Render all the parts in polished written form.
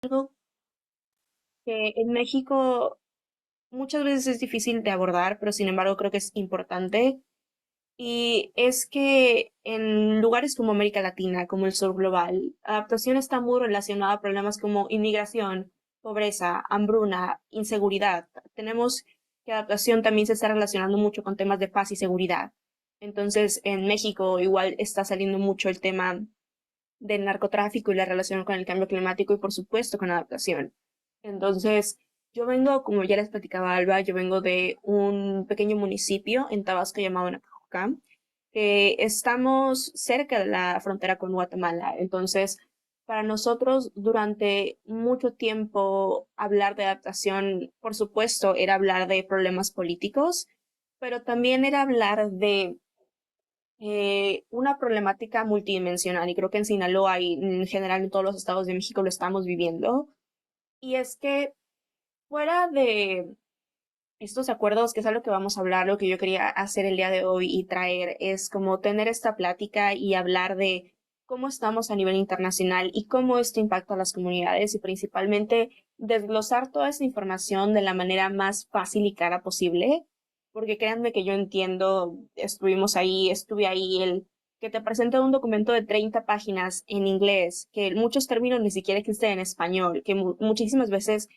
Algo que en México muchas veces es difícil de abordar, pero sin embargo creo que es importante. Y es que en lugares como América Latina, como el sur global, adaptación está muy relacionada a problemas como inmigración, pobreza, hambruna, inseguridad. Tenemos que adaptación también se está relacionando mucho con temas de paz y seguridad. Entonces, en México igual está saliendo mucho el tema del narcotráfico y la relación con el cambio climático y por supuesto con adaptación. Entonces, yo vengo, como ya les platicaba Alba, yo vengo de un pequeño municipio en Tabasco llamado Nacajuca, que estamos cerca de la frontera con Guatemala. Entonces, para nosotros durante mucho tiempo hablar de adaptación, por supuesto, era hablar de problemas políticos, pero también era hablar de una problemática multidimensional y creo que en Sinaloa y en general en todos los estados de México lo estamos viviendo. Y es que fuera de estos acuerdos, que es algo que vamos a hablar, lo que yo quería hacer el día de hoy y traer es como tener esta plática y hablar de cómo estamos a nivel internacional y cómo esto impacta a las comunidades y principalmente desglosar toda esta información de la manera más fácil y clara posible, porque créanme que yo entiendo, estuvimos ahí, estuve ahí, el que te presenta un documento de 30 páginas en inglés, que muchos términos ni siquiera existen en español, que muchísimas veces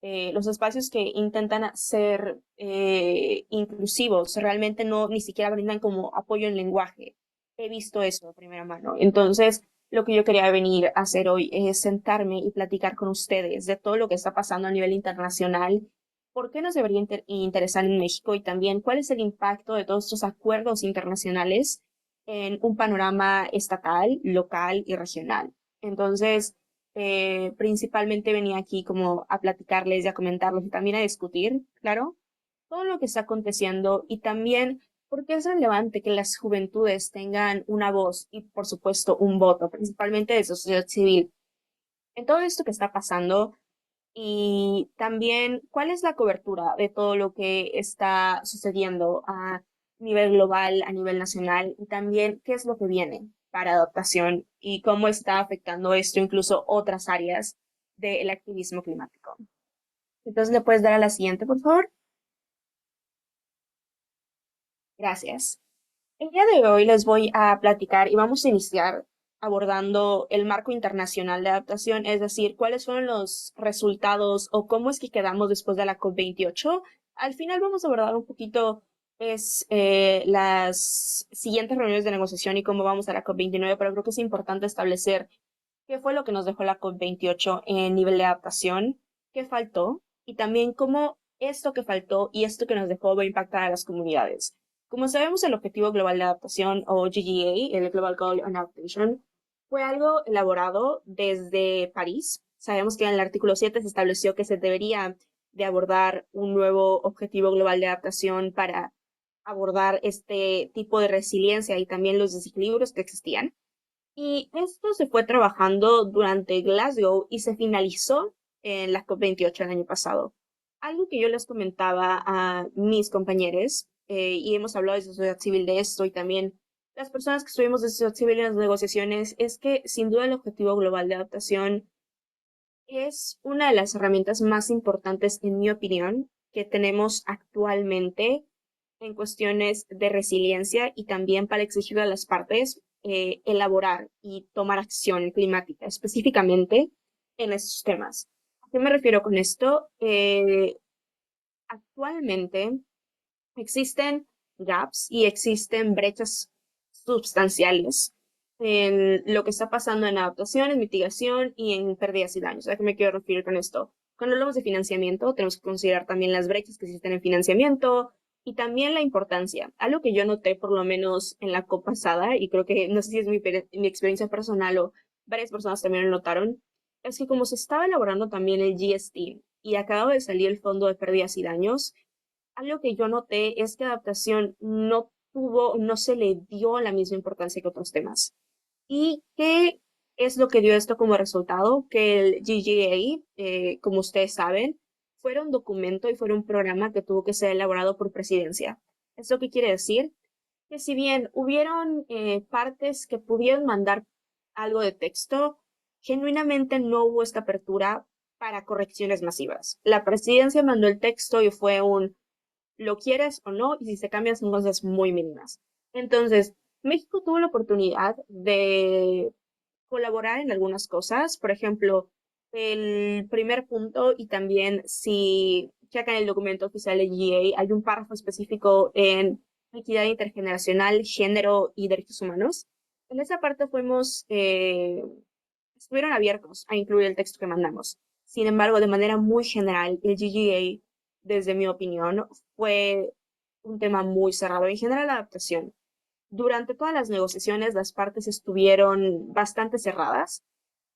los espacios que intentan ser inclusivos realmente no ni siquiera brindan como apoyo en lenguaje. He visto eso de primera mano. Entonces, lo que yo quería venir a hacer hoy es sentarme y platicar con ustedes de todo lo que está pasando a nivel internacional, por qué nos debería interesar en México y también cuál es el impacto de todos estos acuerdos internacionales en un panorama estatal, local y regional. Entonces, principalmente venía aquí como a platicarles y a comentarles y también a discutir, claro, todo lo que está aconteciendo y también por qué es relevante que las juventudes tengan una voz y, por supuesto, un voto, principalmente de sociedad civil, en todo esto que está pasando y también cuál es la cobertura de todo lo que está sucediendo a nivel global, a nivel nacional y también qué es lo que viene para adaptación y cómo está afectando esto incluso otras áreas del activismo climático. Entonces, ¿le puedes dar a la siguiente, por favor? Gracias. El día de hoy les voy a platicar y vamos a iniciar abordando el marco internacional de adaptación, es decir, cuáles fueron los resultados o cómo es que quedamos después de la COP28. Al final vamos a abordar un poquito las siguientes reuniones de negociación y cómo vamos a la COP29, pero creo que es importante establecer qué fue lo que nos dejó la COP28 en nivel de adaptación, qué faltó y también cómo esto que faltó y esto que nos dejó va a impactar a las comunidades. Como sabemos, el Objetivo Global de Adaptación o GGA, el Global Goal on Adaptation, fue algo elaborado desde París. Sabemos que en el artículo 7 se estableció que se debería de abordar un nuevo Objetivo Global de Adaptación para abordar este tipo de resiliencia y también los desequilibrios que existían. Y esto se fue trabajando durante Glasgow y se finalizó en la COP28 el año pasado. Algo que yo les comentaba a mis compañeros, y hemos hablado de sociedad civil de esto y también las personas que estuvimos de sociedad civil en las negociaciones, es que sin duda el objetivo global de adaptación es una de las herramientas más importantes, en mi opinión, que tenemos actualmente en cuestiones de resiliencia y también para exigir a las partes elaborar y tomar acción climática, específicamente en estos temas. ¿A qué me refiero con esto? Actualmente existen gaps y existen brechas sustanciales en lo que está pasando en adaptación, en mitigación y en pérdidas y daños. ¿A qué me quiero referir con esto? Cuando hablamos de financiamiento, tenemos que considerar también las brechas que existen en financiamiento y también la importancia. Algo que yo noté, por lo menos en la COP pasada, y creo que no sé si es mi experiencia personal o varias personas también lo notaron, es que como se estaba elaborando también el GST y acaba de salir el Fondo de Pérdidas y Daños, algo que yo noté es que adaptación no tuvo, no se le dio la misma importancia que otros temas. ¿Y qué es lo que dio esto como resultado? Que el GGA, como ustedes saben, fuera un documento y fuera un programa que tuvo que ser elaborado por presidencia. ¿Esto qué quiere decir? Que si bien hubieron partes que pudieron mandar algo de texto, genuinamente no hubo esta apertura para correcciones masivas. La presidencia mandó el texto y fue un lo quieres o no, y si se cambian son cosas muy mínimas. Entonces, México tuvo la oportunidad de colaborar en algunas cosas, por ejemplo, el primer punto y también si checan el documento oficial de GA, hay un párrafo específico en equidad intergeneracional, género y derechos humanos. En esa parte estuvieron abiertos a incluir el texto que mandamos. Sin embargo, de manera muy general, el GGA, desde mi opinión, fue un tema muy cerrado. En general, la adaptación. Durante todas las negociaciones, las partes estuvieron bastante cerradas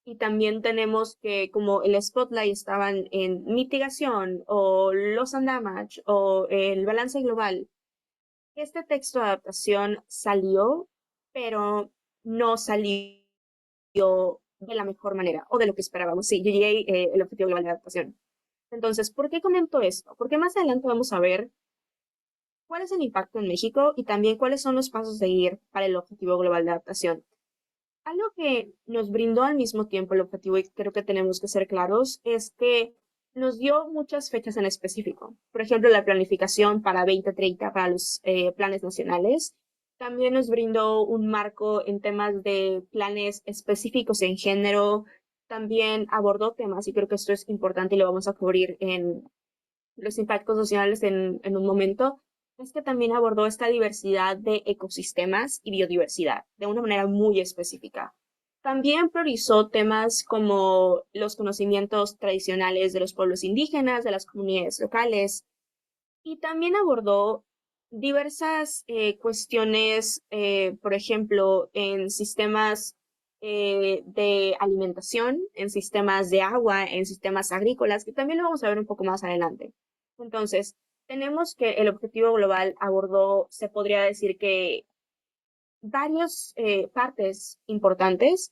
y también tenemos que como el spotlight estaban en mitigación o loss and damage o el balance global, este texto de adaptación salió, pero no salió de la mejor manera o de lo que esperábamos. Sí, yo llegué el objetivo global de adaptación. Entonces, ¿por qué comento esto? Porque más adelante vamos a ver cuál es el impacto en México y también cuáles son los pasos a seguir para el objetivo global de adaptación. Algo que nos brindó al mismo tiempo el objetivo, y creo que tenemos que ser claros, es que nos dio muchas fechas en específico. Por ejemplo, la planificación para 2030 para los planes nacionales. También nos brindó un marco en temas de planes específicos en género. También abordó temas, y creo que esto es importante y lo vamos a cubrir en los impactos sociales en un momento, es que también abordó esta diversidad de ecosistemas y biodiversidad de una manera muy específica. También priorizó temas como los conocimientos tradicionales de los pueblos indígenas, de las comunidades locales, y también abordó diversas cuestiones, por ejemplo, en sistemas de alimentación, en sistemas de agua, en sistemas agrícolas, que también lo vamos a ver un poco más adelante. Entonces, tenemos que el objetivo global abordó, se podría decir que varias partes importantes.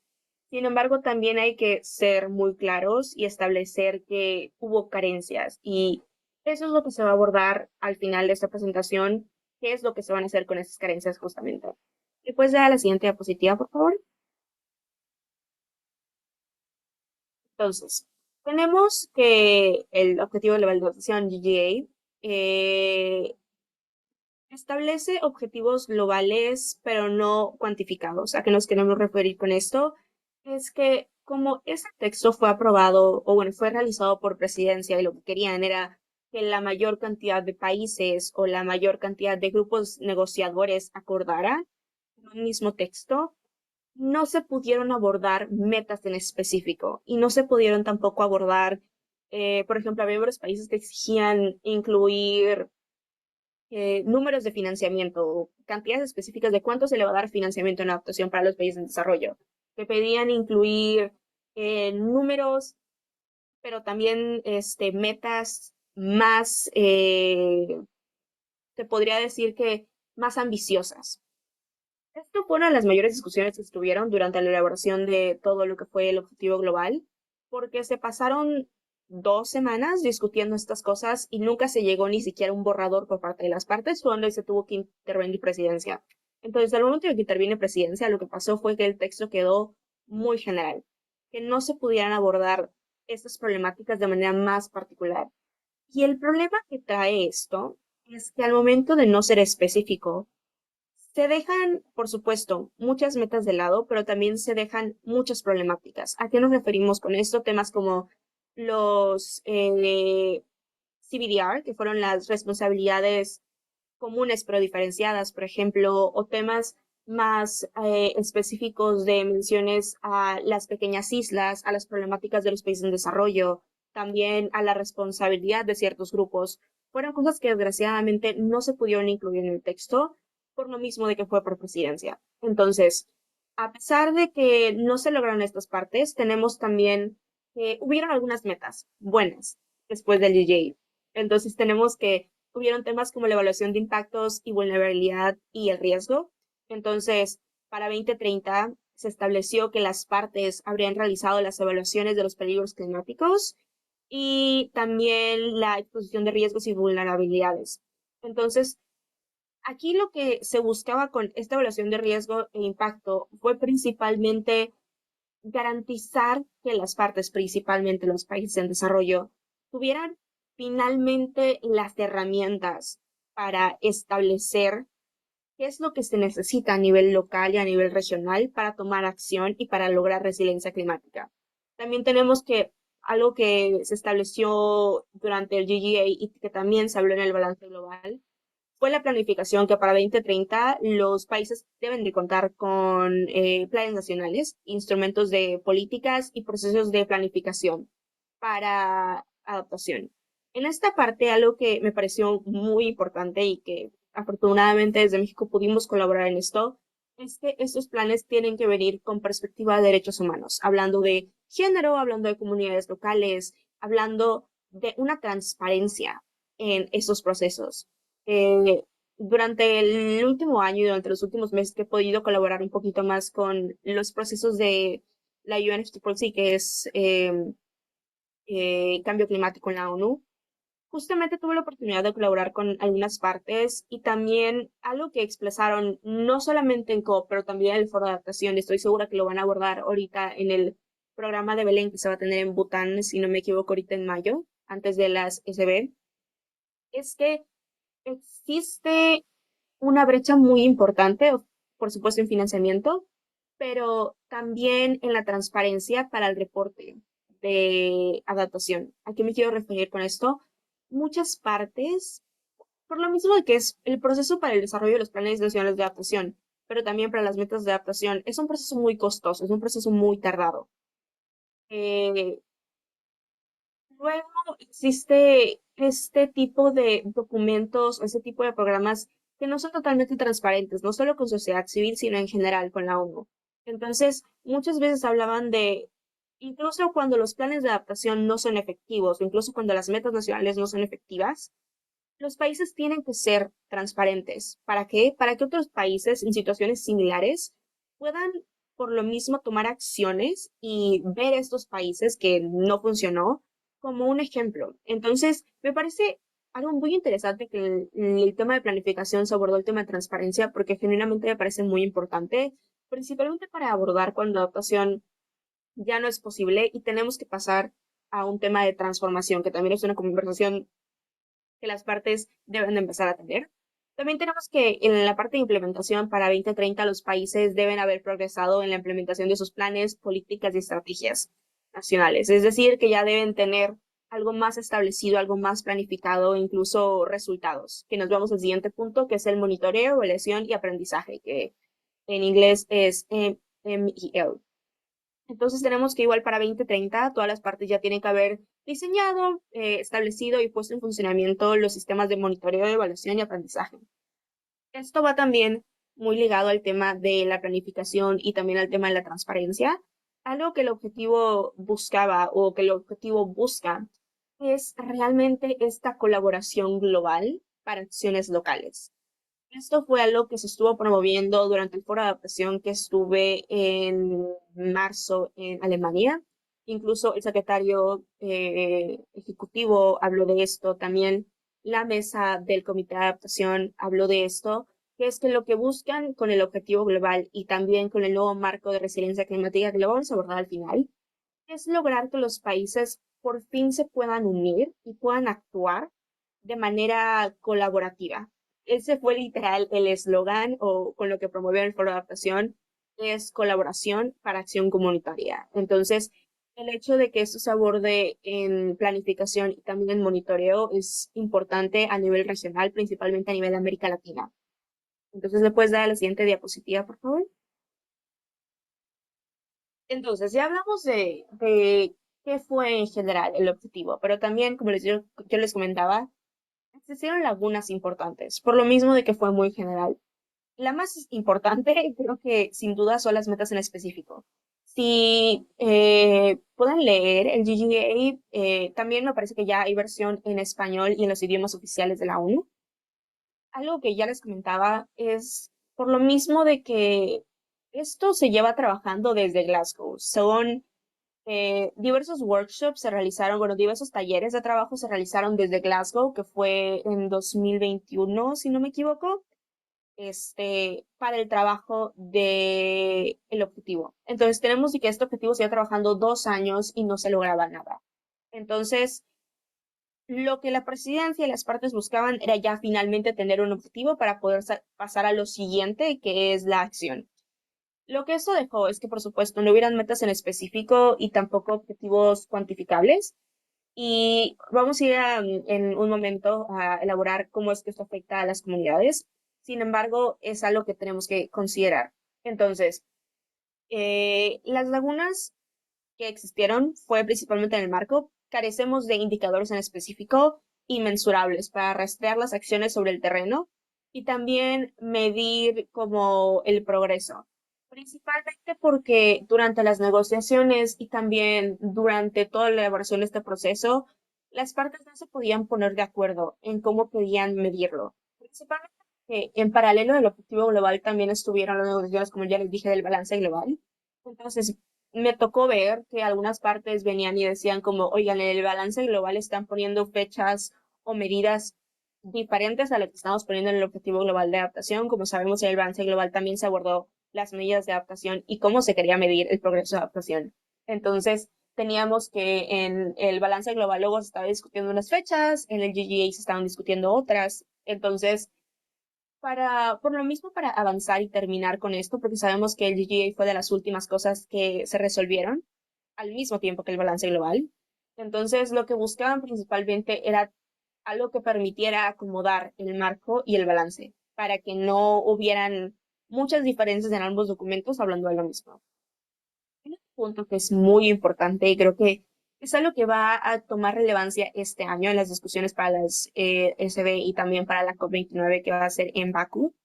Sin embargo, también hay que ser muy claros y establecer que hubo carencias y eso es lo que se va a abordar al final de esta presentación, qué es lo que se van a hacer con esas carencias justamente. ¿Y puedes dar a la siguiente diapositiva, por favor? Entonces, tenemos que el objetivo de la evaluación GGA establece objetivos globales, pero no cuantificados. ¿A qué nos queremos referir con esto? Es que como ese texto fue aprobado, o bueno, fue realizado por presidencia y lo que querían era que la mayor cantidad de países o la mayor cantidad de grupos negociadores acordara un mismo texto, no se pudieron abordar metas en específico y no se pudieron tampoco abordar, por ejemplo, había varios países que exigían incluir números de financiamiento, cantidades específicas de cuánto se le va a dar financiamiento en adaptación para los países en desarrollo, que pedían incluir números, pero también metas más, te podría decir que más ambiciosas. Esto fue una de las mayores discusiones que estuvieron durante la elaboración de todo lo que fue el objetivo global, porque se pasaron 2 semanas discutiendo estas cosas y nunca se llegó ni siquiera a un borrador por parte de las partes, fue donde se tuvo que intervenir presidencia. Entonces, al momento de que interviene presidencia, lo que pasó fue que el texto quedó muy general, que no se pudieran abordar estas problemáticas de manera más particular. Y el problema que trae esto es que al momento de no ser específico, se dejan, por supuesto, muchas metas de lado, pero también se dejan muchas problemáticas. ¿A qué nos referimos con esto? Temas como los CBDR, que fueron las responsabilidades comunes pero diferenciadas, por ejemplo, o temas más específicos de menciones a las pequeñas islas, a las problemáticas de los países en desarrollo, también a la responsabilidad de ciertos grupos. Fueron cosas que desgraciadamente no se pudieron incluir en el texto por lo mismo de que fue por presidencia. Entonces, a pesar de que no se lograron estas partes, tenemos también que hubieron algunas metas buenas después del DJ. Entonces, tenemos que hubieron temas como la evaluación de impactos y vulnerabilidad y el riesgo. Entonces, para 2030 se estableció que las partes habrían realizado las evaluaciones de los peligros climáticos y también la exposición de riesgos y vulnerabilidades. Entonces, aquí lo que se buscaba con esta evaluación de riesgo e impacto fue principalmente garantizar que las partes, principalmente los países en desarrollo, tuvieran finalmente las herramientas para establecer qué es lo que se necesita a nivel local y a nivel regional para tomar acción y para lograr resiliencia climática. También tenemos que algo que se estableció durante el GGA y que también se habló en el balance global fue la planificación que para 2030 los países deben de contar con planes nacionales, instrumentos de políticas y procesos de planificación para adaptación. En esta parte, algo que me pareció muy importante y que afortunadamente desde México pudimos colaborar en esto, es que estos planes tienen que venir con perspectiva de derechos humanos, hablando de género, hablando de comunidades locales, hablando de una transparencia en estos procesos. Eh, durante el último año y durante los últimos meses que he podido colaborar un poquito más con los procesos de la UNFCCC, que es cambio climático en la ONU. Justamente tuve la oportunidad de colaborar con algunas partes y también algo que expresaron no solamente en COP, pero también en el foro de adaptación, y estoy segura que lo van a abordar ahorita en el programa de Belén que se va a tener en Bután, si no me equivoco, ahorita en mayo, antes de las SB, es que existe una brecha muy importante, por supuesto en financiamiento, pero también en la transparencia para el reporte de adaptación. ¿A qué me quiero referir con esto? Muchas partes, por lo mismo de que es el proceso para el desarrollo de los planes nacionales de adaptación, pero también para las metas de adaptación, es un proceso muy costoso, es un proceso muy tardado. Eh, Luego existe este tipo de documentos, este tipo de programas que no son totalmente transparentes, no solo con sociedad civil, sino en general con la ONU. Entonces, muchas veces hablaban de, incluso cuando los planes de adaptación no son efectivos, o incluso cuando las metas nacionales no son efectivas, los países tienen que ser transparentes. ¿Para qué? Para que otros países en situaciones similares puedan por lo mismo tomar acciones y ver estos países que no funcionó como un ejemplo. Entonces, me parece algo muy interesante que el tema de planificación se abordó el tema de transparencia porque genuinamente me parece muy importante, principalmente para abordar cuando la adaptación ya no es posible y tenemos que pasar a un tema de transformación, que también es una conversación que las partes deben de empezar a tener. También tenemos que en la parte de implementación para 2030 los países deben haber progresado en la implementación de sus planes, políticas y estrategias nacionales. Es decir, que ya deben tener algo más establecido, algo más planificado, incluso resultados. Que nos vamos al siguiente punto, que es el monitoreo, evaluación y aprendizaje, que en inglés es MEL. Entonces tenemos que igual para 2030 todas las partes ya tienen que haber diseñado, establecido y puesto en funcionamiento los sistemas de monitoreo, evaluación y aprendizaje. Esto va también muy ligado al tema de la planificación y también al tema de la transparencia. Algo que el objetivo buscaba o que el objetivo busca es realmente esta colaboración global para acciones locales. Esto fue algo que se estuvo promoviendo durante el foro de adaptación que estuve en marzo en Alemania. Incluso el secretario ejecutivo habló de esto, también la mesa del comité de adaptación habló de esto, que es que lo que buscan con el objetivo global y también con el nuevo marco de resiliencia climática que lo vamos a abordar al final, es lograr que los países por fin se puedan unir y puedan actuar de manera colaborativa. Ese fue literal el eslogan o con lo que promovió el foro de adaptación, es colaboración para acción comunitaria. Entonces, el hecho de que esto se aborde en planificación y también en monitoreo es importante a nivel regional, principalmente a nivel de América Latina. Entonces, ¿le puedes dar a la siguiente diapositiva, por favor? Entonces, ya hablamos de qué fue en general el objetivo, pero también, como yo les comentaba, existieron lagunas importantes, por lo mismo de que fue muy general. La más importante, creo que sin duda son las metas en específico. Si pueden leer el GGA, también me parece que ya hay versión en español y en los idiomas oficiales de la ONU. Algo que ya les comentaba es por lo mismo de que esto se lleva trabajando desde Glasgow. Son diversos workshops se realizaron, bueno, diversos talleres de trabajo se realizaron desde Glasgow, que fue en 2021, si no me equivoco. para el trabajo de el objetivo. Entonces tenemos que este objetivo se iba trabajando 2 años y no se lograba nada. Entonces, lo que la presidencia y las partes buscaban era ya finalmente tener un objetivo para poder pasar a lo siguiente, que es la acción. Lo que eso dejó es que, por supuesto, no hubieran metas en específico y tampoco objetivos cuantificables. Y vamos a ir en un momento a elaborar cómo es que esto afecta a las comunidades. Sin embargo, es algo que tenemos que considerar. Entonces, las lagunas que existieron fue principalmente en el marco. Carecemos de indicadores en específico y mensurables para rastrear las acciones sobre el terreno y también medir como el progreso. Principalmente porque durante las negociaciones y también durante toda la elaboración de este proceso, las partes no se podían poner de acuerdo en cómo podían medirlo. Principalmente porque en paralelo del objetivo global también estuvieron las negociaciones, como ya les dije, del balance global. Entonces, me tocó ver que algunas partes venían y decían como, oigan, en el balance global están poniendo fechas o medidas diferentes a lo que estamos poniendo en el objetivo global de adaptación. Como sabemos, en el balance global también se abordó las medidas de adaptación y cómo se quería medir el progreso de adaptación. Entonces, teníamos que en el balance global luego se estaba discutiendo unas fechas, en el GGA se estaban discutiendo otras. Entonces, por lo mismo, para avanzar y terminar con esto, porque sabemos que el GGA fue de las últimas cosas que se resolvieron al mismo tiempo que el balance global. Entonces, lo que buscaban principalmente era algo que permitiera acomodar el marco y el balance, para que no hubieran muchas diferencias en ambos documentos hablando de lo mismo. Un punto que es muy importante y creo que es algo que va a tomar relevancia este año en las discusiones para las SB y también para la COP29 que va a ser en Bakú,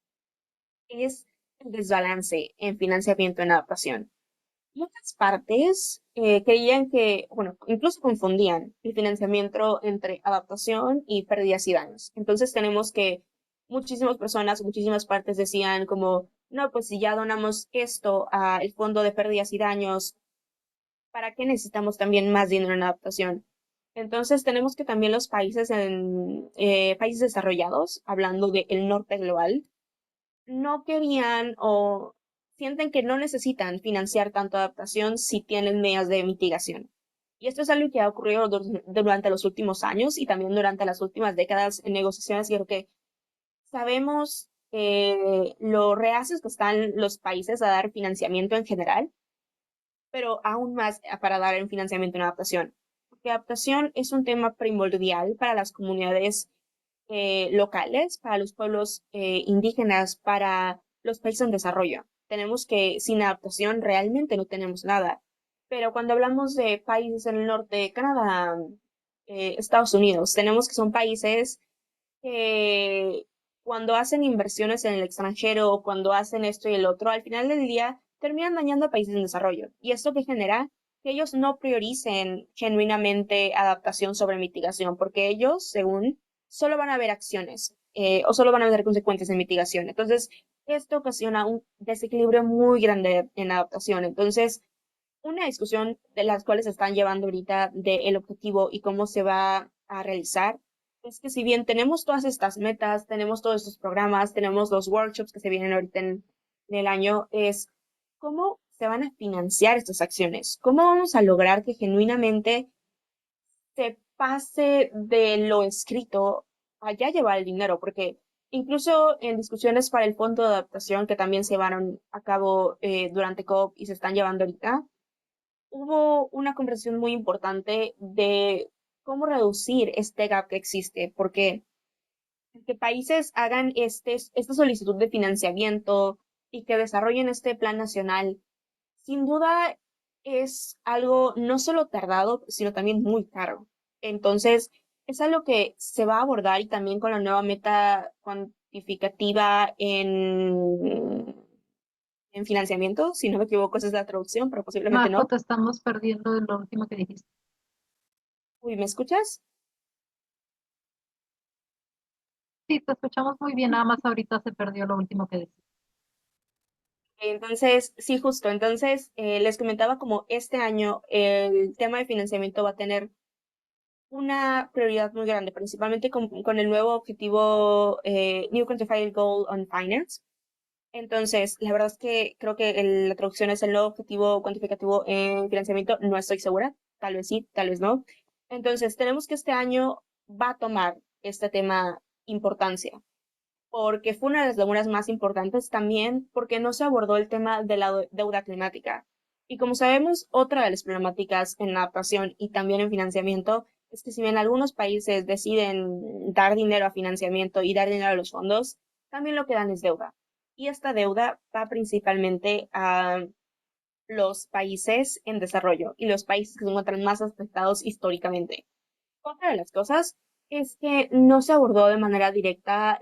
es el desbalance en financiamiento en adaptación. Muchas partes creían que, bueno, incluso confundían el financiamiento entre adaptación y pérdidas y daños. Entonces tenemos que muchísimas personas, muchísimas partes decían como, no, pues si ya donamos esto al fondo de pérdidas y daños, ¿para qué necesitamos también más dinero en adaptación? Entonces tenemos que también los países en países desarrollados, hablando del norte global, no querían o sienten que no necesitan financiar tanto adaptación si tienen medidas de mitigación. Y esto es algo que ha ocurrido durante los últimos años y también durante las últimas décadas en negociaciones. Y creo que sabemos lo reacios que están los países a dar financiamiento en general, pero aún más para dar en financiamiento en adaptación. Porque adaptación es un tema primordial para las comunidades locales, para los pueblos indígenas, para los países en desarrollo. Tenemos que, sin adaptación, realmente no tenemos nada. Pero cuando hablamos de países en el norte, Canadá, Estados Unidos, tenemos que son países que cuando hacen inversiones en el extranjero o cuando hacen esto y el otro, al final del día terminan dañando a países en desarrollo. Y esto que genera que ellos no prioricen genuinamente adaptación sobre mitigación, porque ellos, según, solo van a ver acciones o solo van a ver consecuencias en mitigación. Entonces, esto ocasiona un desequilibrio muy grande en adaptación. Entonces, una discusión de las cuales se están llevando ahorita del objetivo y cómo se va a realizar es que si bien tenemos todas estas metas, tenemos todos estos programas, tenemos los workshops que se vienen ahorita en el año, es cómo se van a financiar estas acciones, cómo vamos a lograr que genuinamente se pase de lo escrito a ya llevar el dinero, porque incluso en discusiones para el fondo de adaptación que también se llevaron a cabo durante COP y se están llevando ahorita, hubo una conversación muy importante de cómo reducir este gap que existe, porque que países hagan esta solicitud de financiamiento y que desarrollen este plan nacional, sin duda es algo no solo tardado, sino también muy caro. Entonces, es algo que se va a abordar y también con la nueva meta cuantificativa en financiamiento, si no me equivoco, esa es la traducción, pero posiblemente Marco, no. te estamos perdiendo de lo último que dijiste. Uy, ¿me escuchas? Sí, te escuchamos muy bien, nada más ahorita se perdió lo último que dijiste. Entonces, sí, justo. Entonces, les comentaba como este año el tema de financiamiento va a tener una prioridad muy grande, principalmente con el nuevo objetivo New Quantified Goal on Finance. Entonces, la verdad es que creo que la traducción es el nuevo objetivo cuantificativo en financiamiento, no estoy segura, tal vez sí, tal vez no. Entonces, tenemos que este año va a tomar este tema importancia, porque fue una de las lagunas más importantes, también porque no se abordó el tema de la deuda climática. Y como sabemos, otra de las problemáticas en la adaptación y también en financiamiento es que si bien algunos países deciden dar dinero a financiamiento y dar dinero a los fondos, también lo que dan es deuda. Y esta deuda va principalmente a los países en desarrollo y los países que se encuentran más afectados históricamente. Otra de las cosas es que no se abordó de manera directa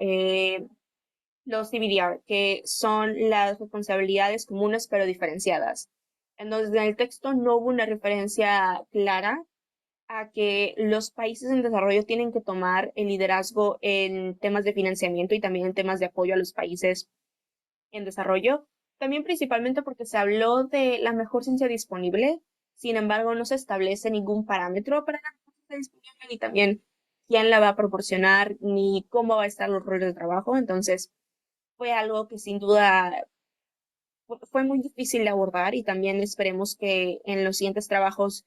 los CBDR, que son las responsabilidades comunes pero diferenciadas. Entonces, en el texto no hubo una referencia clara a que los países en desarrollo tienen que tomar el liderazgo en temas de financiamiento y también en temas de apoyo a los países en desarrollo. También principalmente porque se habló de la mejor ciencia disponible, sin embargo, no se establece ningún parámetro para la mejor ciencia disponible, ni también quién la va a proporcionar, ni cómo va a estar los roles de trabajo. Entonces, fue algo que sin duda fue muy difícil de abordar y también esperemos que en los siguientes trabajos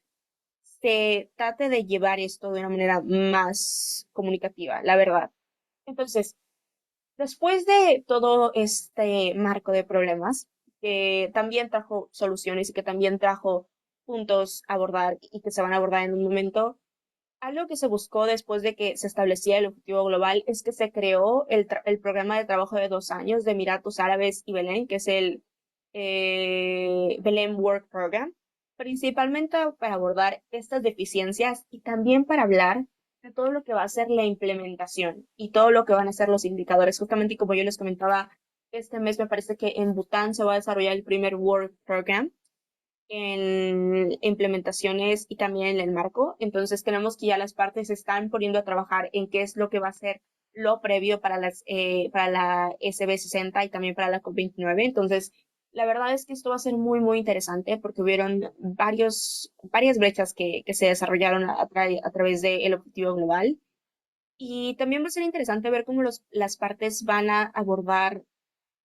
se trate de llevar esto de una manera más comunicativa, la verdad. Entonces, después de todo este marco de problemas, que también trajo soluciones y que también trajo puntos a abordar y que se van a abordar en un momento, algo que se buscó después de que se establecía el objetivo global es que se creó el programa de trabajo de 2 años de Emiratos Árabes y Belén, que es el Belén Work Program, principalmente para abordar estas deficiencias y también para hablar de todo lo que va a ser la implementación y todo lo que van a ser los indicadores. Justamente como yo les comentaba, este mes me parece que en Bután se va a desarrollar el primer Work Program en implementaciones y también en el marco. Entonces tenemos que ya las partes se están poniendo a trabajar en qué es lo que va a ser lo previo para la SB60 y también para la COP29. Entonces, la verdad es que esto va a ser muy, muy interesante porque hubieron varias brechas que se desarrollaron a través del objetivo global. Y también va a ser interesante ver cómo las partes van a abordar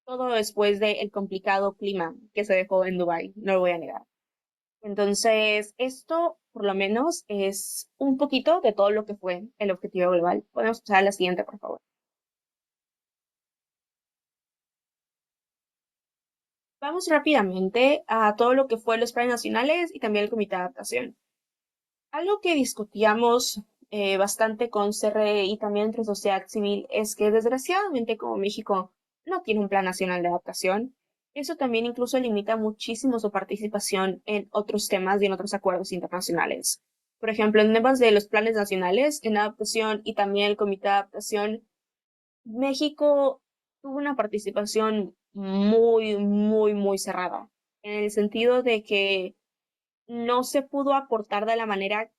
todo después del complicado clima que se dejó en Dubái, no lo voy a negar. Entonces, esto por lo menos es un poquito de todo lo que fue el objetivo global. Podemos pasar a la siguiente, por favor. Vamos rápidamente a todo lo que fue los planes nacionales y también el comité de adaptación. Algo que discutíamos bastante con CRE y también entre sociedad civil es que desgraciadamente como México no tiene un plan nacional de adaptación, eso también incluso limita muchísimo su participación en otros temas y en otros acuerdos internacionales. Por ejemplo, en temas de los planes nacionales, en adaptación y también el comité de adaptación, México tuvo una participación muy, muy, muy cerrada, en el sentido de que no se pudo aportar de la manera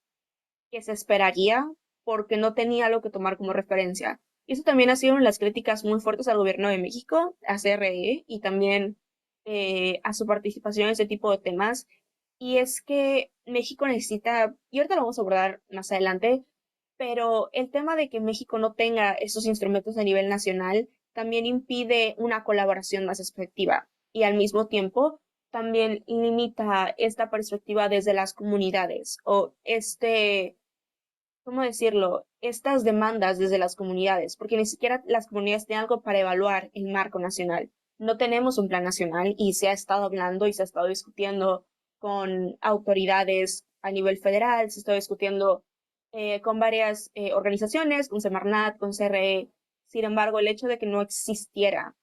que se esperaría porque no tenía lo que tomar como referencia. Y eso también ha sido una de las críticas muy fuertes al gobierno de México, a CRE y también a su participación en este tipo de temas. Y es que México necesita, y ahorita lo vamos a abordar más adelante, pero el tema de que México no tenga esos instrumentos a nivel nacional también impide una colaboración más efectiva y al mismo tiempo también limita esta perspectiva desde las comunidades o ¿cómo decirlo? Estas demandas desde las comunidades, porque ni siquiera las comunidades tienen algo para evaluar el marco nacional. No tenemos un plan nacional y se ha estado hablando y se ha estado discutiendo con autoridades a nivel federal, se está discutiendo con varias organizaciones, con Semarnat, con CRE. Sin embargo, el hecho de que no existiera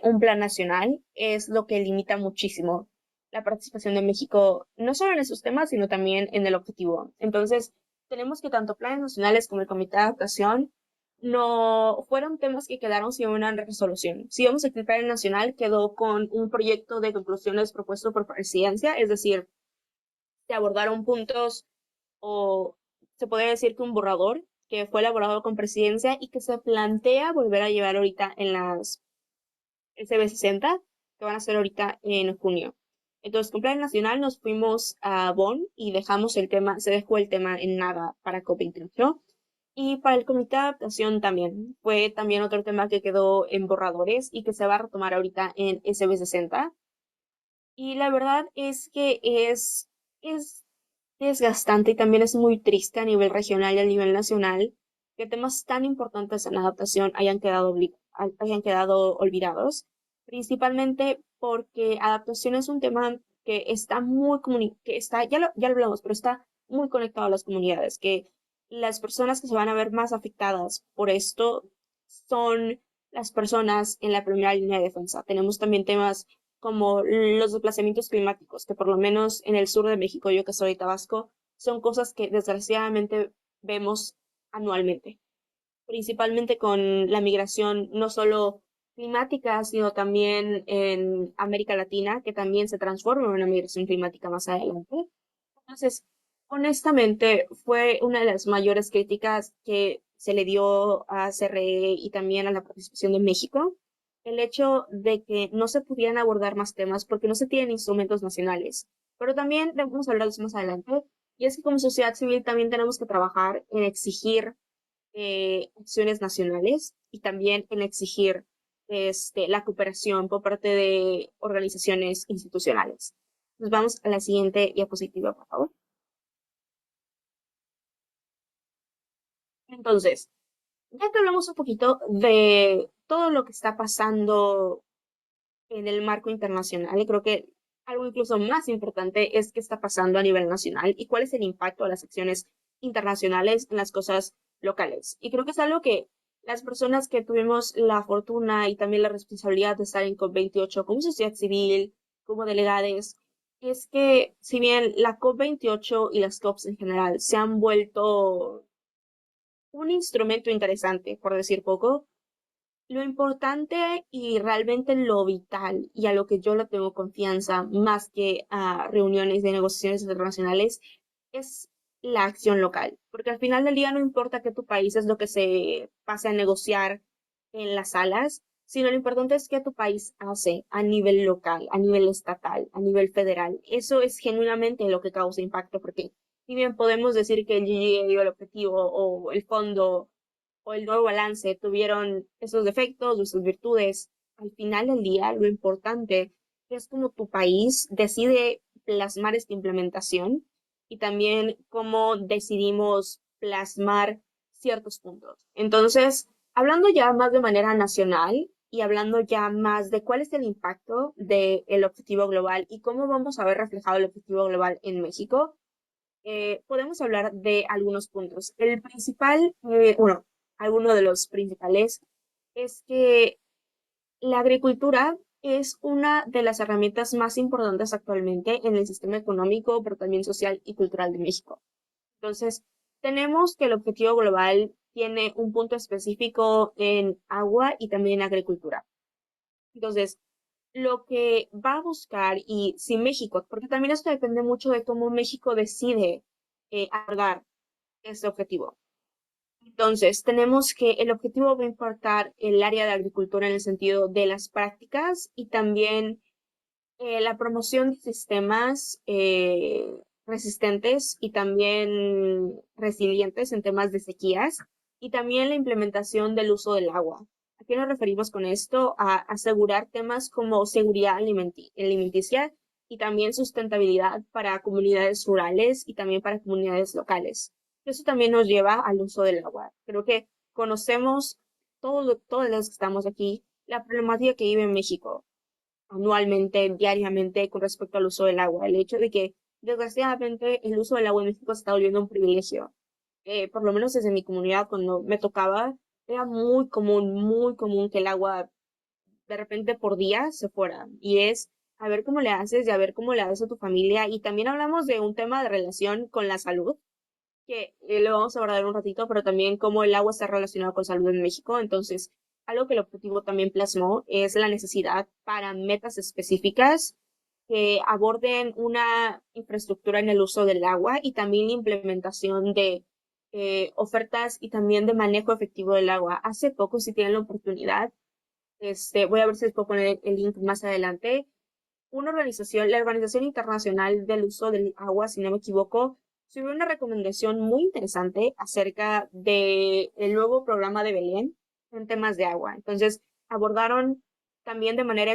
un plan nacional es lo que limita muchísimo la participación de México, no solo en esos temas, sino también en el objetivo. Entonces, tenemos que tanto planes nacionales como el comité de adaptación no fueron temas que quedaron sin una resolución. Si vamos a el plan nacional, quedó con un proyecto de conclusiones propuesto por presidencia, es decir, se abordaron puntos o se podría decir que un borrador que fue elaborado con presidencia y que se plantea volver a llevar ahorita en las SB60 que van a ser ahorita en junio. Entonces, con Plan Nacional nos fuimos a Bonn y dejamos el tema, se dejó el tema en nada para COP28. Y para el comité de adaptación también, fue también otro tema que quedó en borradores y que se va a retomar ahorita en SB60. Y la verdad es que es desgastante y también es muy triste a nivel regional y a nivel nacional que temas tan importantes en la adaptación hayan quedado olvidados, principalmente porque adaptación es un tema que está que está, ya lo hablamos, pero está muy conectado a las comunidades, que las personas que se van a ver más afectadas por esto son las personas en la primera línea de defensa. Tenemos también temas como los desplazamientos climáticos, que por lo menos en el sur de México, yo que soy de Tabasco, son cosas que desgraciadamente vemos anualmente, principalmente con la migración no solo climática, sino también en América Latina, que también se transforma en una migración climática más adelante. Entonces, honestamente, fue una de las mayores críticas que se le dio a CRE y también a la participación de México, el hecho de que no se pudieran abordar más temas porque no se tienen instrumentos nacionales. Pero también debemos hablar de eso más adelante, y es que como sociedad civil también tenemos que trabajar en exigir acciones nacionales y también en exigir la cooperación por parte de organizaciones institucionales. Nos vamos a la siguiente diapositiva, por favor. Entonces, ya que hablamos un poquito de todo lo que está pasando en el marco internacional, y creo que algo incluso más importante es qué está pasando a nivel nacional y cuál es el impacto de las acciones internacionales en las cosas locales. Y creo que es algo que las personas que tuvimos la fortuna y también la responsabilidad de estar en COP28 como sociedad civil, como delegados, es que si bien la COP28 y las COPs en general se han vuelto un instrumento interesante, por decir poco, lo importante y realmente lo vital y a lo que yo le tengo confianza más que a reuniones de negociaciones internacionales es la acción local, porque al final del día no importa que tu país es lo que se pase a negociar en las salas, sino lo importante es que tu país hace a nivel local, a nivel estatal, a nivel federal. Eso es genuinamente lo que causa impacto, porque si bien podemos decir que el GGA o el objetivo o el fondo o el nuevo balance tuvieron esos defectos o sus virtudes, al final del día lo importante es cómo tu país decide plasmar esta implementación y también cómo decidimos plasmar ciertos puntos. Entonces, hablando ya más de manera nacional y hablando ya más de cuál es el impacto del objetivo global y cómo vamos a ver reflejado el objetivo global en México, podemos hablar de algunos puntos. El principal, bueno, alguno de los principales, es que la agricultura es una de las herramientas más importantes actualmente en el sistema económico, pero también social y cultural de México. Entonces, tenemos que el objetivo global tiene un punto específico en agua y también en agricultura. Entonces, lo que va a buscar y si México, porque también esto depende mucho de cómo México decide abordar este objetivo. Entonces, tenemos que el objetivo va a importar el área de agricultura en el sentido de las prácticas y también la promoción de sistemas resistentes y también resilientes en temas de sequías y también la implementación del uso del agua. ¿A qué nos referimos con esto? A asegurar temas como seguridad alimenticia y también sustentabilidad para comunidades rurales y también para comunidades locales. Eso también nos lleva al uso del agua. Creo que conocemos todos los que estamos aquí la problemática que vive en México anualmente, diariamente con respecto al uso del agua. El hecho de que, desgraciadamente, el uso del agua en México se está volviendo un privilegio. Por lo menos desde mi comunidad, cuando me tocaba, era muy común que el agua de repente por día se fuera. Y es a ver cómo le haces y a ver cómo le haces a tu familia. Y también hablamos de un tema de relación con la salud, que lo vamos a abordar un ratito, pero también cómo el agua está relacionado con salud en México. Entonces, algo que el objetivo también plasmó es la necesidad para metas específicas que aborden una infraestructura en el uso del agua y también la implementación de ofertas y también de manejo efectivo del agua. Hace poco, si tienen la oportunidad, voy a ver si les puedo poner el link más adelante, la Organización Internacional del Uso del Agua, si no me equivoco, subió una recomendación muy interesante acerca del nuevo programa de Belén en temas de agua. Entonces, abordaron también de manera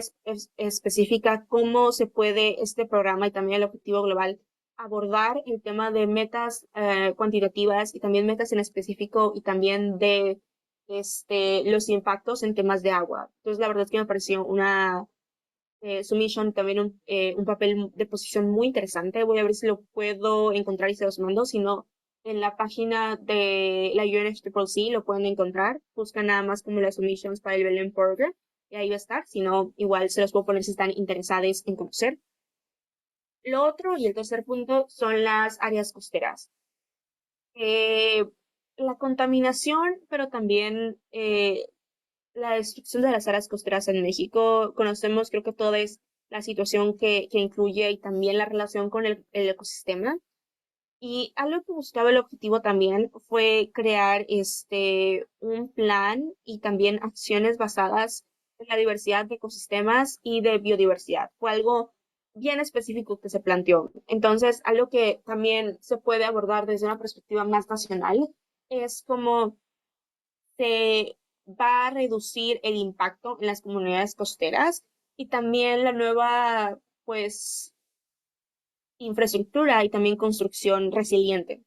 específica cómo se puede este programa y también el objetivo global abordar el tema de metas cuantitativas y también metas en específico y también de los impactos en temas de agua. Entonces, la verdad es que me pareció una submission, también un papel de posición muy interesante. Voy a ver si lo puedo encontrar y se los mando. Si no, en la página de la UNFCCC lo pueden encontrar. Buscan nada más como las submissions para el Belén Program y ahí va a estar. Si no, igual se los puedo poner si están interesados en conocer. Lo otro y el tercer punto son las áreas costeras. Eh, la contaminación, pero también la destrucción de las áreas costeras en México. Conocemos, creo que toda es la situación que incluye y también la relación con el ecosistema. Y algo que buscaba el objetivo también fue crear un plan y también acciones basadas en la diversidad de ecosistemas y de biodiversidad. Fue algo bien específico que se planteó. Entonces, algo que también se puede abordar desde una perspectiva más nacional es cómo se va a reducir el impacto en las comunidades costeras y también la nueva, pues, infraestructura y también construcción resiliente.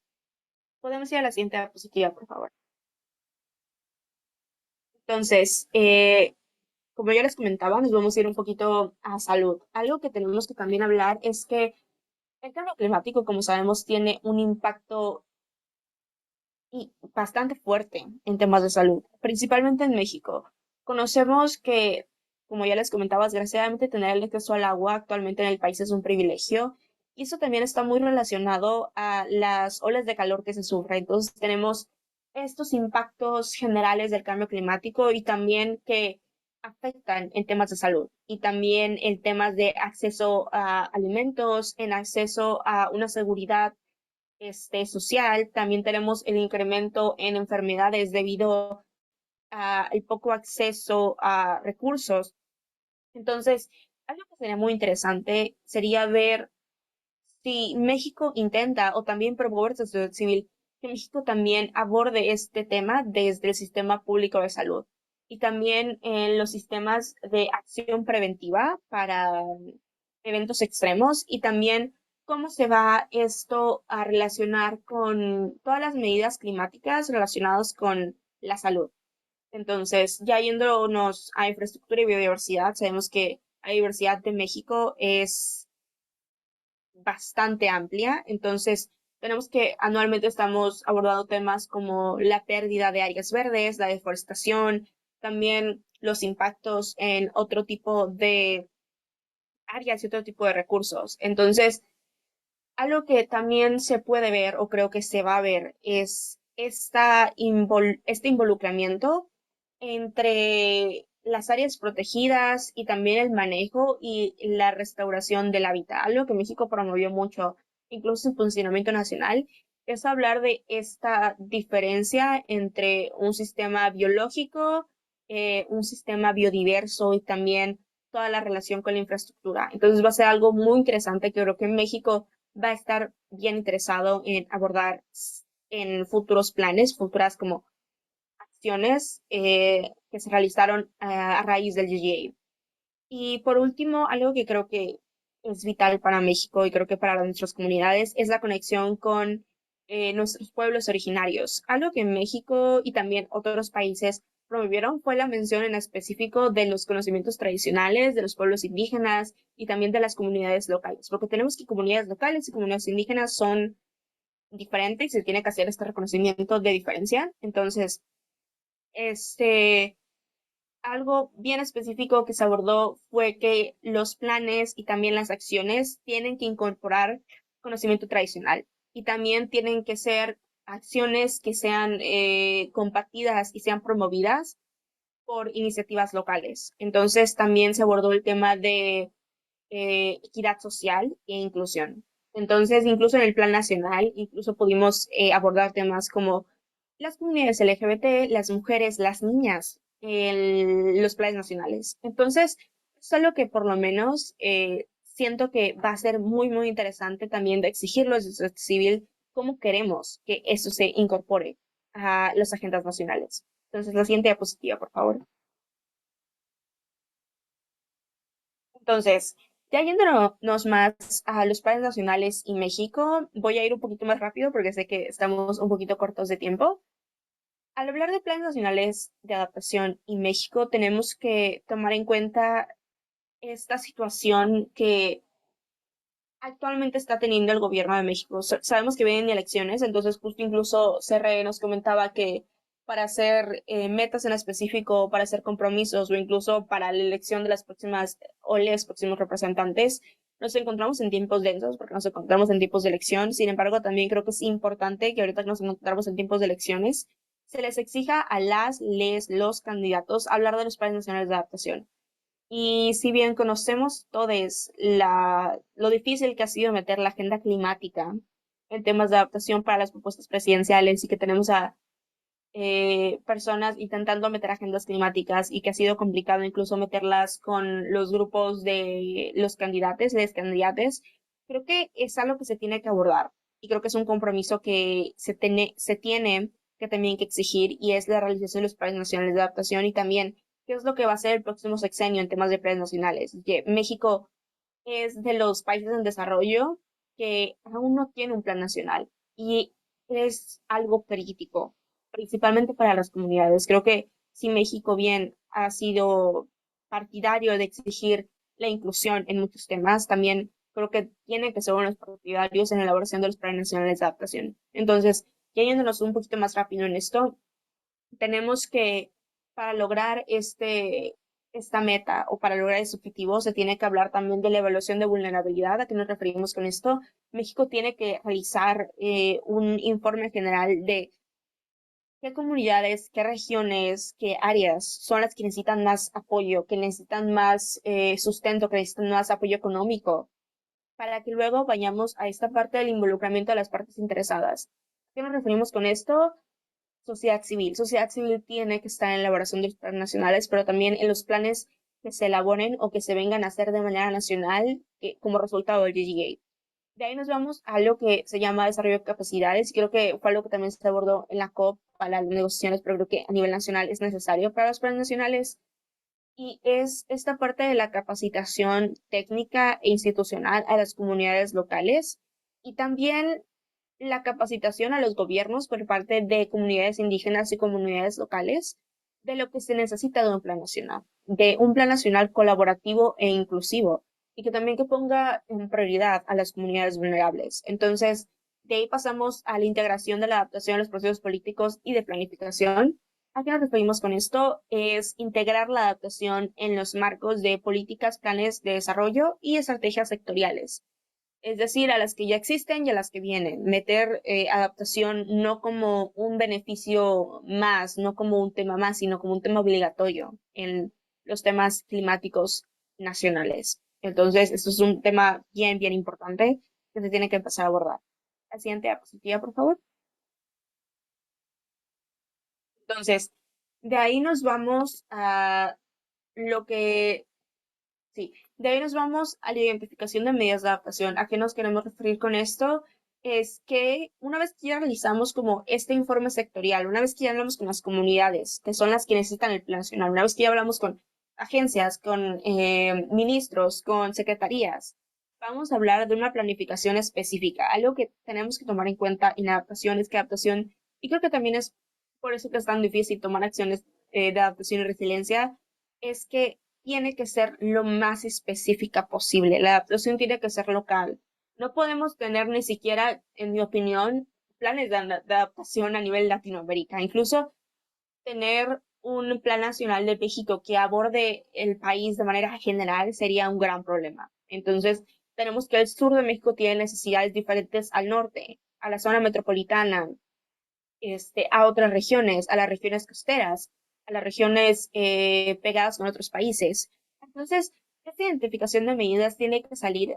Podemos ir a la siguiente diapositiva, por favor. Entonces, como ya les comentaba, nos vamos a ir un poquito a salud. Algo que tenemos que también hablar es que el cambio climático, como sabemos, tiene un impacto bastante fuerte en temas de salud, principalmente en México. Conocemos que, como ya les comentaba, desgraciadamente tener el acceso al agua actualmente en el país es un privilegio y eso también está muy relacionado a las olas de calor que se sufren. Entonces tenemos estos impactos generales del cambio climático y también que afectan en temas de salud y también en temas de acceso a alimentos, en acceso a una seguridad social. También tenemos el incremento en enfermedades debido al poco acceso a recursos. Entonces, algo que sería muy interesante sería ver si México intenta o también promover sociedad civil, que México también aborde este tema desde el sistema público de salud y también en los sistemas de acción preventiva para eventos extremos y también cómo se va esto a relacionar con todas las medidas climáticas relacionadas con la salud. Entonces, ya yéndonos a infraestructura y biodiversidad, sabemos que la diversidad de México es bastante amplia. Entonces, tenemos que anualmente estamos abordando temas como la pérdida de áreas verdes, la deforestación, también los impactos en otro tipo de áreas y otro tipo de recursos. Entonces, algo que también se puede ver o creo que se va a ver es este involucramiento entre las áreas protegidas y también el manejo y la restauración del hábitat. Algo que México promovió mucho, incluso en funcionamiento nacional, es hablar de esta diferencia entre un sistema biológico, un sistema biodiverso y también toda la relación con la infraestructura. Entonces va a ser algo muy interesante que creo que México va a estar bien interesado en abordar en futuros planes, futuras como acciones que se realizaron a raíz del GGA. Y por último, algo que creo que es vital para México y creo que para nuestras comunidades es la conexión con nuestros pueblos originarios. Algo que México y también otros países promovieron fue la mención en específico de los conocimientos tradicionales de los pueblos indígenas y también de las comunidades locales, porque tenemos que comunidades locales y comunidades indígenas son diferentes y se tiene que hacer este reconocimiento de diferencia. Entonces, algo bien específico que se abordó fue que los planes y también las acciones tienen que incorporar conocimiento tradicional y también tienen que ser acciones que sean compartidas y sean promovidas por iniciativas locales. Entonces también se abordó el tema de equidad social e inclusión. Entonces, incluso en el plan nacional, incluso pudimos abordar temas como las comunidades LGBT, las mujeres, las niñas, en los planes nacionales. Entonces, es algo que por lo menos siento que va a ser muy, muy interesante también de exigirlo desde la sociedad civil cómo queremos que eso se incorpore a las agendas nacionales. Entonces, la siguiente diapositiva, por favor. Entonces, ya yéndonos más a los planes nacionales y México, voy a ir un poquito más rápido porque sé que estamos un poquito cortos de tiempo. Al hablar de planes nacionales de adaptación y México, tenemos que tomar en cuenta esta situación que actualmente está teniendo el gobierno de México. Sabemos que vienen elecciones, entonces justo incluso CRE nos comentaba que para hacer metas en específico, para hacer compromisos o incluso para la elección de las próximas o los próximos representantes, nos encontramos en tiempos densos porque nos encontramos en tiempos de elección. Sin embargo, también creo que es importante que ahorita que nos encontramos en tiempos de elecciones, se les exija a los candidatos hablar de los planes nacionales de adaptación. Y si bien conocemos todos lo difícil que ha sido meter la agenda climática en temas de adaptación para las propuestas presidenciales y que tenemos a personas intentando meter agendas climáticas y que ha sido complicado incluso meterlas con los grupos de los candidatos, les candidates, creo que es algo que se tiene que abordar y creo que es un compromiso que se tiene que también que exigir y es la realización de los planes nacionales de adaptación y también qué es lo que va a ser el próximo sexenio en temas de planes nacionales. Que México es de los países en desarrollo que aún no tiene un plan nacional y es algo crítico, principalmente para las comunidades. Creo que si México bien ha sido partidario de exigir la inclusión en muchos temas, también creo que tiene que ser unos partidarios en la elaboración de los planes nacionales de adaptación. Entonces, ya yéndonos un poquito más rápido en esto, tenemos que, para lograr esta meta o para lograr ese objetivo, se tiene que hablar también de la evaluación de vulnerabilidad. ¿A qué nos referimos con esto? México tiene que realizar un informe general de qué comunidades, qué regiones, qué áreas son las que necesitan más apoyo, que necesitan más sustento, que necesitan más apoyo económico, para que luego vayamos a esta parte del involucramiento de las partes interesadas. ¿A qué nos referimos con esto? Sociedad civil. Sociedad civil tiene que estar en la elaboración de los planes nacionales, pero también en los planes que se elaboren o que se vengan a hacer de manera nacional como resultado del GGA. De ahí nos vamos a lo que se llama desarrollo de capacidades. Y creo que fue algo que también se abordó en la COP para las negociaciones, pero creo que a nivel nacional es necesario para los planes nacionales. Y es esta parte de la capacitación técnica e institucional a las comunidades locales y también la capacitación a los gobiernos por parte de comunidades indígenas y comunidades locales de lo que se necesita de un plan nacional, de un plan nacional colaborativo e inclusivo y que también que ponga en prioridad a las comunidades vulnerables. Entonces, de ahí pasamos a la integración de la adaptación a los procesos políticos y de planificación. ¿A qué nos referimos con esto? Es integrar la adaptación en los marcos de políticas, planes de desarrollo y estrategias sectoriales, es decir, a las que ya existen y a las que vienen. Meter adaptación no como un beneficio más, no como un tema más, sino como un tema obligatorio en los temas climáticos nacionales. Entonces, esto es un tema bien, bien importante que se tiene que empezar a abordar. La siguiente diapositiva, por favor. Entonces, de ahí nos vamos a lo que Sí, de ahí nos vamos a la identificación de medidas de adaptación. ¿A qué nos queremos referir con esto? Es que una vez que ya realizamos como este informe sectorial, una vez que ya hablamos con las comunidades, que son las que necesitan el plan nacional, una vez que ya hablamos con agencias, con ministros, con secretarías, vamos a hablar de una planificación específica. Algo que tenemos que tomar en cuenta en adaptación es que adaptación, y creo que también es por eso que es tan difícil tomar acciones de adaptación y resiliencia, es que tiene que ser lo más específica posible. La adaptación tiene que ser local. No podemos tener ni siquiera, en mi opinión, planes de adaptación a nivel Latinoamérica. Incluso tener un plan nacional de México que aborde el país de manera general sería un gran problema. Entonces, tenemos que el sur de México tiene necesidades diferentes al norte, a la zona metropolitana, a otras regiones, a las regiones costeras, a las regiones pegadas con otros países. Entonces, esta identificación de medidas tiene que salir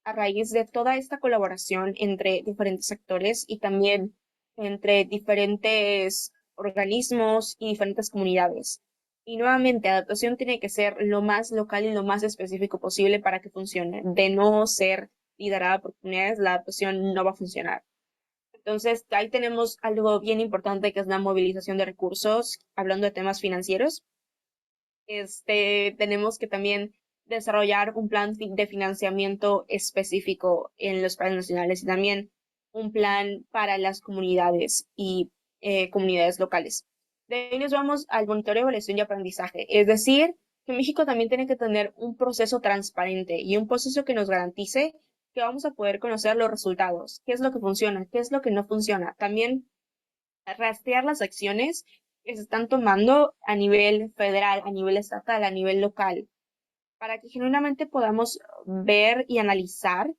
a raíz de toda esta colaboración entre diferentes sectores y también entre diferentes organismos y diferentes comunidades. Y nuevamente, adaptación tiene que ser lo más local y lo más específico posible para que funcione. De no ser liderada por comunidades, la adaptación no va a funcionar. Entonces, ahí tenemos algo bien importante que es la movilización de recursos, hablando de temas financieros. Tenemos que también desarrollar un plan de financiamiento específico en los planes nacionales y también un plan para las comunidades y comunidades locales. De ahí nos vamos al monitoreo, evaluación y aprendizaje. Es decir, que México también tiene que tener un proceso transparente y un proceso que nos garantice que vamos a poder conocer los resultados, qué es lo que funciona, qué es lo que no funciona. También rastrear las acciones que se están tomando a nivel federal, a nivel estatal, a nivel local, para que genuinamente podamos ver y analizar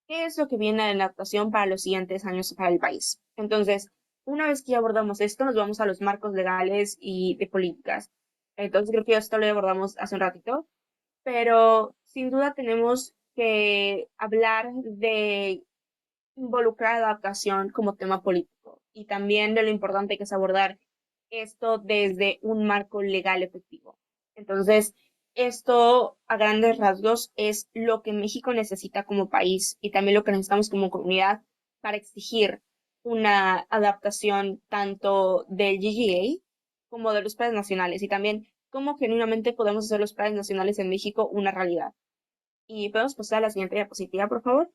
qué es lo que viene en la actuación para los siguientes años para el país. Entonces, una vez que ya abordamos esto, nos vamos a los marcos legales y de políticas. Entonces, creo que esto lo abordamos hace un ratito, pero sin duda tenemos que hablar de involucrar la adaptación como tema político y también de lo importante que es abordar esto desde un marco legal efectivo. Entonces, esto a grandes rasgos es lo que México necesita como país y también lo que necesitamos como comunidad para exigir una adaptación tanto del GGA como de los planes nacionales y también cómo genuinamente podemos hacer los planes nacionales en México una realidad. Y podemos pasar a la siguiente diapositiva, por favor.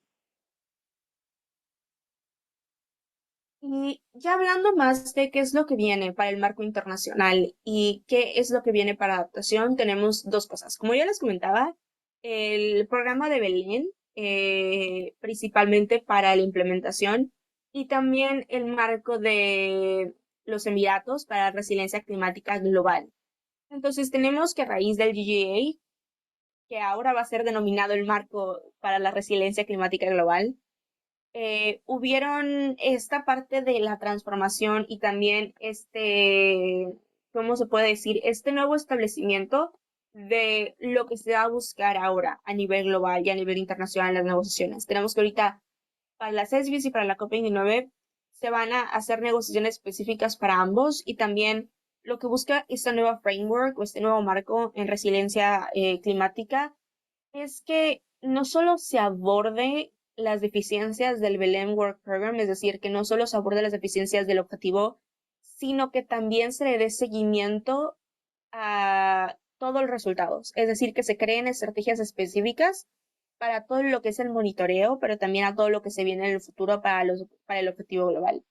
Y ya hablando más de qué es lo que viene para el marco internacional y qué es lo que viene para adaptación, tenemos dos cosas. Como ya les comentaba, el programa de Belén, principalmente para la implementación, y también el marco de los Emiratos para la resiliencia climática global. Entonces tenemos que a raíz del GGA, que ahora va a ser denominado el marco para la resiliencia climática global, hubieron esta parte de la transformación y también ¿cómo se puede decir? Este nuevo establecimiento de lo que se va a buscar ahora a nivel global y a nivel internacional en las negociaciones. Tenemos que ahorita para las SBIS y para la COP29 se van a hacer negociaciones específicas para ambos y también lo que busca esta nueva framework o este nuevo marco en resiliencia climática es que no solo se aborde las deficiencias del Belém Work Program, es decir, que no solo se aborde las deficiencias del objetivo, sino que también se le dé seguimiento a todos los resultados, es decir, que se creen estrategias específicas para todo lo que es el monitoreo, pero también a todo lo que se viene en el futuro para el objetivo global.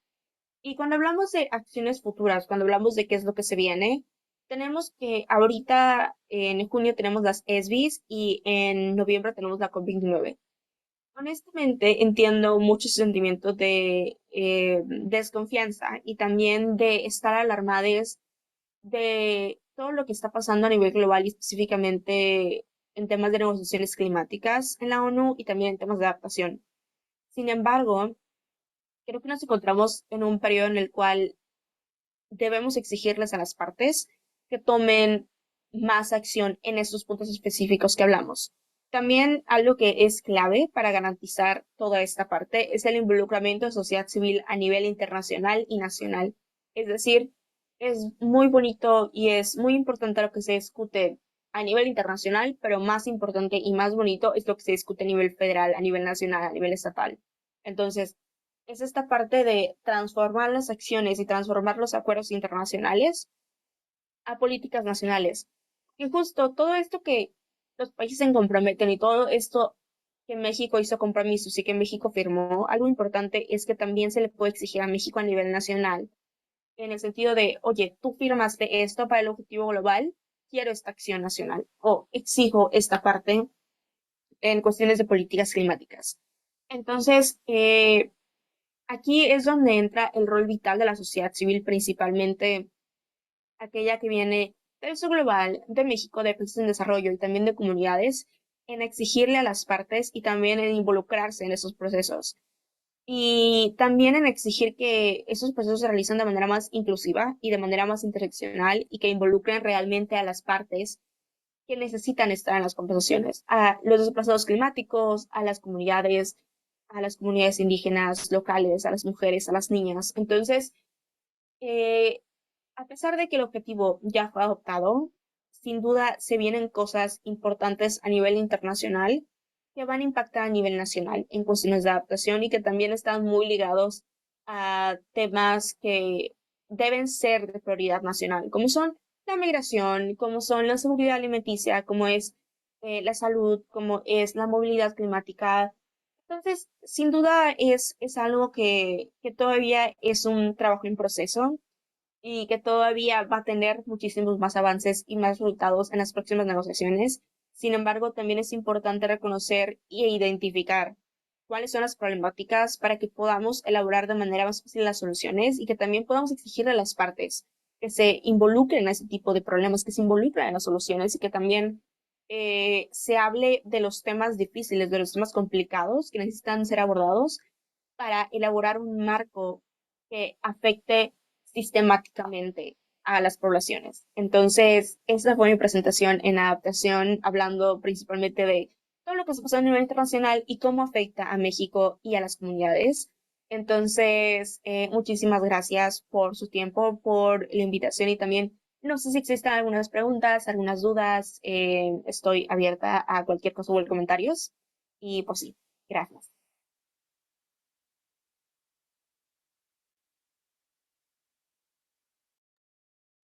Y cuando hablamos de acciones futuras, cuando hablamos de qué es lo que se viene, tenemos que ahorita en junio tenemos las ESBIs y en noviembre tenemos la COP29. Honestamente, entiendo muchos sentimientos de desconfianza y también de estar alarmados de todo lo que está pasando a nivel global y específicamente en temas de negociaciones climáticas en la ONU y también en temas de adaptación. Sin embargo, creo que nos encontramos en un periodo en el cual debemos exigirles a las partes que tomen más acción en estos puntos específicos que hablamos. También algo que es clave para garantizar toda esta parte es el involucramiento de sociedad civil a nivel internacional y nacional. Es decir, es muy bonito y es muy importante lo que se discute a nivel internacional, pero más importante y más bonito es lo que se discute a nivel federal, a nivel nacional, a nivel estatal. Entonces, es esta parte de transformar las acciones y transformar los acuerdos internacionales a políticas nacionales. Y justo todo esto que los países se comprometen y todo esto que México hizo compromisos y que México firmó, algo importante es que también se le puede exigir a México a nivel nacional, en el sentido de, oye, tú firmaste esto para el objetivo global, quiero esta acción nacional o exijo esta parte en cuestiones de políticas climáticas. Entonces, aquí es donde entra el rol vital de la sociedad civil, principalmente aquella que viene del sur global, de México, de países en desarrollo y también de comunidades, en exigirle a las partes y también en involucrarse en esos procesos. Y también en exigir que esos procesos se realicen de manera más inclusiva y de manera más interseccional y que involucren realmente a las partes que necesitan estar en las conversaciones, a los desplazados climáticos, a las comunidades indígenas locales, a las mujeres, a las niñas. Entonces, eh, a pesar de que el objetivo ya fue adoptado, sin duda se vienen cosas importantes a nivel internacional que van a impactar a nivel nacional en cuestiones de adaptación y que también están muy ligados a temas que deben ser de prioridad nacional, como son la migración, como son la seguridad alimenticia, como es la salud, como es la movilidad climática. Entonces, sin duda es algo que todavía es un trabajo en proceso y que todavía va a tener muchísimos más avances y más resultados en las próximas negociaciones. Sin embargo, también es importante reconocer e identificar cuáles son las problemáticas para que podamos elaborar de manera más fácil las soluciones y que también podamos exigirle a las partes que se involucren en ese tipo de problemas, que se involucren en las soluciones y que también se hable de los temas difíciles, de los temas complicados que necesitan ser abordados para elaborar un marco que afecte sistemáticamente a las poblaciones. Entonces, esa fue mi presentación en adaptación, hablando principalmente de todo lo que está pasando a nivel internacional y cómo afecta a México y a las comunidades. Entonces, muchísimas gracias por su tiempo, por la invitación y también no sé si existen algunas preguntas, algunas dudas. Estoy abierta a cualquier cosa o comentarios. Y pues sí, gracias.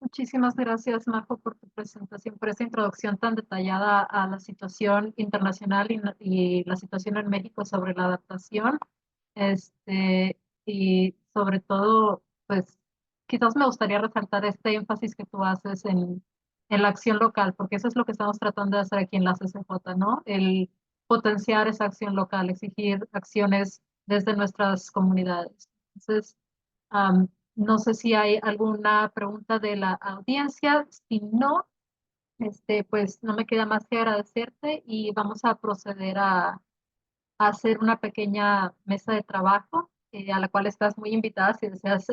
Muchísimas gracias, Majo, por tu presentación, por esa introducción tan detallada a la situación internacional y la situación en México sobre la adaptación. Y sobre todo, pues quizás me gustaría resaltar este énfasis que tú haces en la acción local, porque eso es lo que estamos tratando de hacer aquí en la CCJ, ¿no? El potenciar esa acción local, exigir acciones desde nuestras comunidades. Entonces, no sé si hay alguna pregunta de la audiencia. Si no, pues no me queda más que agradecerte y vamos a proceder a hacer una pequeña mesa de trabajo a la cual estás muy invitada si deseas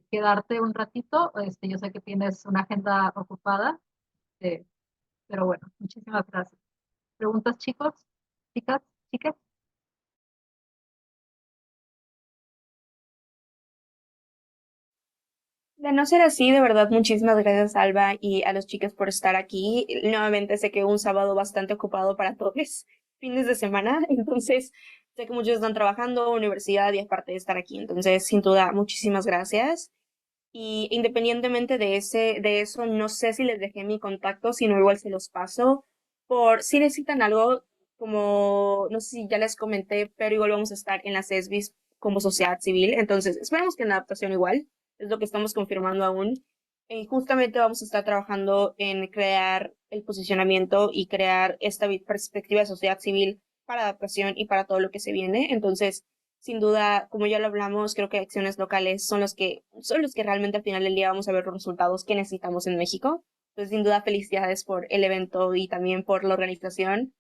quedarte un ratito. Yo sé que tienes una agenda ocupada, eh, pero bueno, muchísimas gracias. ¿Preguntas, chicos? ¿Chicas? ¿Chicas? De no ser así, de verdad, muchísimas gracias, Alba, y a los chicos por estar aquí. Nuevamente sé que un sábado bastante ocupado para todos, fines de semana, entonces sé que muchos están trabajando, universidad y aparte de estar aquí. Entonces, sin duda, muchísimas gracias. Y independientemente de eso, no sé si les dejé mi contacto, si no, igual se los paso. Por si necesitan algo, como no sé si ya les comenté, pero igual vamos a estar en las ESBIs como sociedad civil. Entonces, esperemos que en la adaptación igual, es lo que estamos confirmando aún. Justamente vamos a estar trabajando en crear el posicionamiento y crear esta perspectiva de sociedad civil para adaptación y para todo lo que se viene. Entonces, sin duda, como ya lo hablamos, creo que acciones locales son los que realmente al final del día vamos a ver los resultados que necesitamos en México. Entonces, sin duda, felicidades por el evento y también por la organización.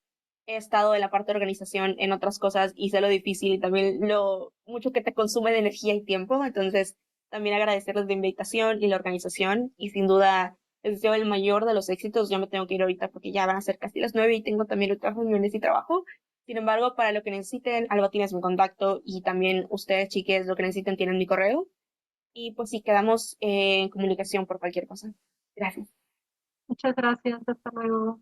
He estado en la parte de organización en otras cosas y sé lo difícil y también lo mucho que te consume de energía y tiempo. Entonces, también agradecerles la invitación y la organización y sin duda les deseo el mayor de los éxitos. Ya me tengo que ir ahorita porque ya van a ser casi las 9 y tengo también otras reuniones y trabajo. Sin embargo, para lo que necesiten, Alba tienes mi contacto y también ustedes, chiques, lo que necesiten tienen mi correo. Y pues sí, quedamos en comunicación por cualquier cosa. Gracias. Muchas gracias. Hasta luego.